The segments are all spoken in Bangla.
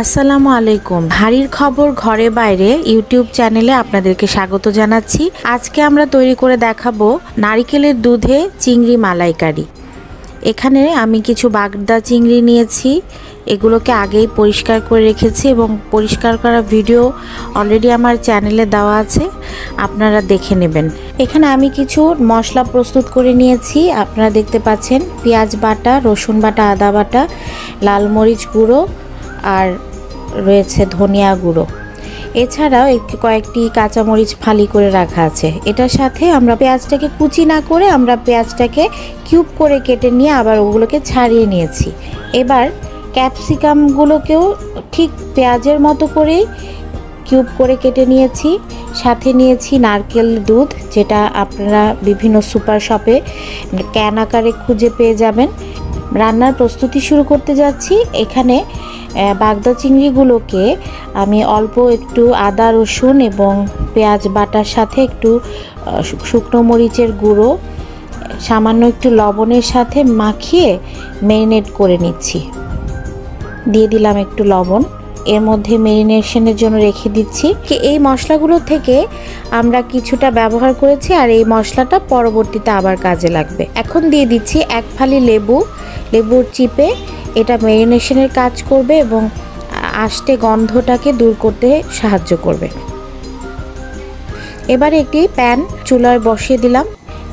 আসসালামু আলাইকুম। হাড়ির খবর ঘরে বাইরে ইউটিউব চ্যানেলে আপনাদেরকে স্বাগত জানাচ্ছি। আজকে আমরা তৈরি করে দেখাবো নারিকেলের দুধে চিংড়ি মালাইকারি। এখানে আমি কিছু বাগদা চিংড়ি নিয়েছি, এগুলোকে আগেই পরিষ্কার করে রেখেছি এবং পরিষ্কার করা ভিডিও অলরেডি আমার চ্যানেলে দেওয়া আছে, আপনারা দেখে নেবেন। এখানে আমি কিছু মশলা প্রস্তুত করে নিয়েছি, আপনারা দেখতে পাচ্ছেন পেঁয়াজ বাটা, রসুন বাটা, আদা বাটা, লাল মরিচ গুঁড়ো আর রয়েছে ধনিয়া গুঁড়ো। এছাড়াও কয়েকটি কাঁচামরিচ ফালি করে রাখা আছে। এটার সাথে আমরা পেঁয়াজটাকে কুচি না করে আমরা পেঁয়াজটাকে কিউব করে কেটে নিয়ে আবার ওগুলোকে ছাড়িয়ে নিয়েছি। এবার ক্যাপসিকামগুলোকেও ঠিক পেঁয়াজের মতো করেই কিউব করে কেটে নিয়েছি। সাথে নিয়েছি নারকেল দুধ, যেটা আপনারা বিভিন্ন সুপার শপে ক্যান আকারে খুঁজে পেয়ে যাবেন। রান্নার প্রস্তুতি শুরু করতে যাচ্ছি। এখানে বাগদা চিংড়িগুলোকে আমি অল্প একটু আদা রসুন এবং পেঁয়াজ বাটার সাথে একটু শুকনো মরিচের গুঁড়ো, সামান্য একটু লবণের সাথে মাখিয়ে ম্যারিনেট করে নিচ্ছি। দিয়ে দিলাম একটু লবণ, এর মধ্যে ম্যারিনেশনের জন্য রেখে দিচ্ছি। এই মশলাগুলো থেকে আমরা কিছুটা ব্যবহার করেছি আর এই মশলাটা পরবর্তীতে আবার কাজে লাগবে। এখন দিয়ে দিচ্ছি এক ফালি লেবুর চিপে, এটা ম্যারিনেশনের কাজ করবে এবং আষ্টে গন্ধটাকে দূর করতে সাহায্য করবে। এবারে একটি প্যান চুলায় বসিয়ে দিলাম,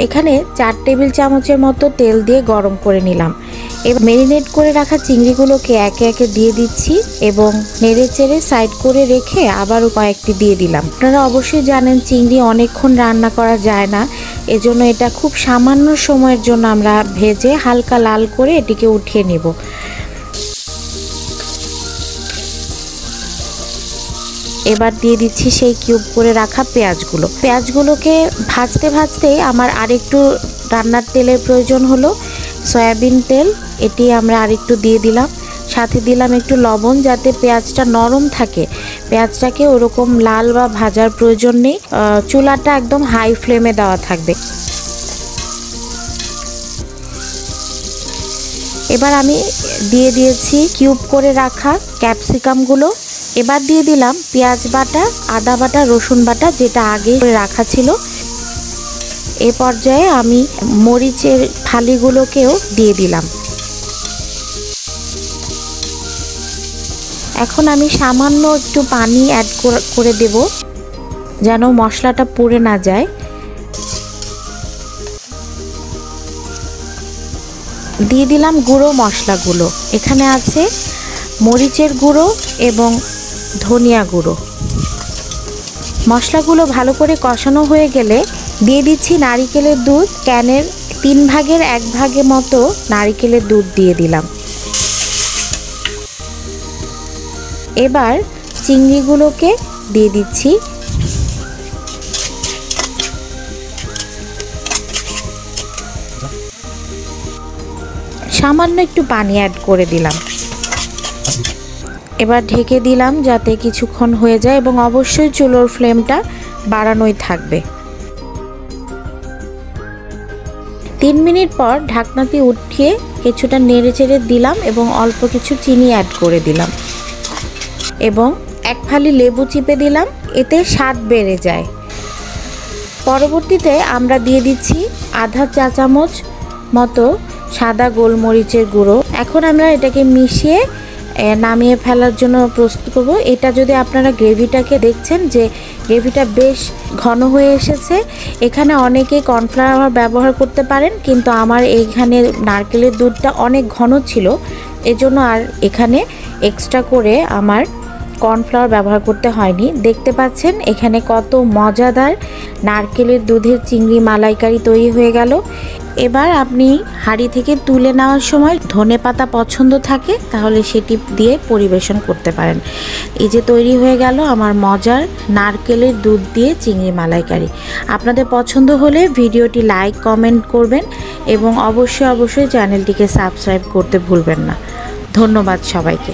এখানে 4 টেবিল চামচের মতো তেল দিয়ে গরম করে নিলাম। এবার ম্যারিনেট করে রাখা চিংড়িগুলোকে একে একে দিয়ে দিচ্ছি এবং নেড়ে চেড়ে সাইড করে রেখে আবারও কয়েকটি দিয়ে দিলাম। আপনারা অবশ্যই জানেন চিংড়ি অনেকক্ষণ রান্না করা যায় না, এজন্য এটা খুব সামান্য সময়ের জন্য আমরা ভেজে হালকা লাল করে এটিকে উঠিয়ে নেব। এবার দিয়ে দিচ্ছি সেই কিউব করে রাখা পেঁয়াজগুলোকে ভাজতে ভাজতে আমার আরেকটু রান্নার তেলের প্রয়োজন হলো, সয়াবিন তেল, এটি আমরা আরেকটু দিয়ে দিলাম। সাথে দিলাম একটু লবণ, যাতে পেঁয়াজটা নরম থাকে। পেঁয়াজটাকে ওরকম লাল বা ভাজার প্রয়োজন নেই, চুলাটা একদম হাই ফ্লেমে দেওয়া থাকবে। এবার আমি দিয়ে দিয়েছি কিউব করে রাখা ক্যাপসিকামগুলো। এবার দিয়ে দিলাম পেঁয়াজ বাটা, আদা বাটা, রসুন বাটা, যেটা আগে রাখা ছিল। এ পর্যায়ে আমি মরিচের ফালিগুলোকেও দিয়ে দিলাম। এখন আমি সামান্য একটু পানি অ্যাড করে দেব, যেন মশলাটা পুড়ে না যায়। দিয়ে দিলাম গুঁড়ো মশলাগুলো, এখানে আছে মরিচের গুঁড়ো এবং ধনিয়া গুঁড়ো। মশলাগুলো ভালো করে কষানো হয়ে গেলে দিয়ে দিচ্ছি নারিকেলের দুধ। ক্যানের 3 ভাগের 1 ভাগের মতো নারিকেলের দুধ দিয়ে দিলাম। এবার চিংড়িগুলোকে দিয়ে দিচ্ছি। সামান্য একটু পানি অ্যাড করে দিলাম। এবার ঢেকে দিলাম যাতে কিছুক্ষণ হয়ে যায় এবং অবশ্যই চুলোর ফ্লেমটা বাড়ানোই থাকবে। 3 মিনিট পর ঢাকনাটি উঠিয়ে কিছুটা নেড়ে চেড়ে দিলাম এবং অল্প কিছু চিনি অ্যাড করে দিলাম এবং এক ফালি লেবু চিপে দিলাম, এতে স্বাদ বেড়ে যায়। পরবর্তীতে আমরা দিয়ে দিচ্ছি আধা চা চামচ মতো সাদা গোলমরিচের গুঁড়ো। এখন আমরা এটাকে মিশিয়ে নামিয়ে ফেলার জন্য প্রস্তুত করব। এটা যদি আপনারা গ্রেভিটাকে দেখছেন যে গ্রেভিটা বেশ ঘন হয়ে এসেছে, এখানে অনেকেই কর্নফ্লাওয়ার ব্যবহার করতে পারেন, কিন্তু আমার এইখানে নারকেলের দুধটা অনেক ঘন ছিল, এজন্য আর এখানে এক্সট্রা করে আমার কর্নফ্লাওয়ার ব্যবহার করতে হয়নি। দেখতে পাচ্ছেন এখানে কত মজাদার নারকেলের দুধের চিংড়ি মালাইকারি তৈরি হয়ে গেল। এবার আপনি হাঁড়ি থেকে তুলে নেওয়ার সময় ধনেপাতা পছন্দ থাকে তাহলে সেটি দিয়ে পরিবেশন করতে পারেন। এই যে তৈরি হয়ে গেল আমার মজার নারকেলের দুধ দিয়ে চিংড়ি মালাইকারি। আপনাদের পছন্দ হলে ভিডিওটি লাইক কমেন্ট করবেন এবং অবশ্যই চ্যানেলটিকে সাবস্ক্রাইব করতে ভুলবেন না। ধন্যবাদ সবাইকে।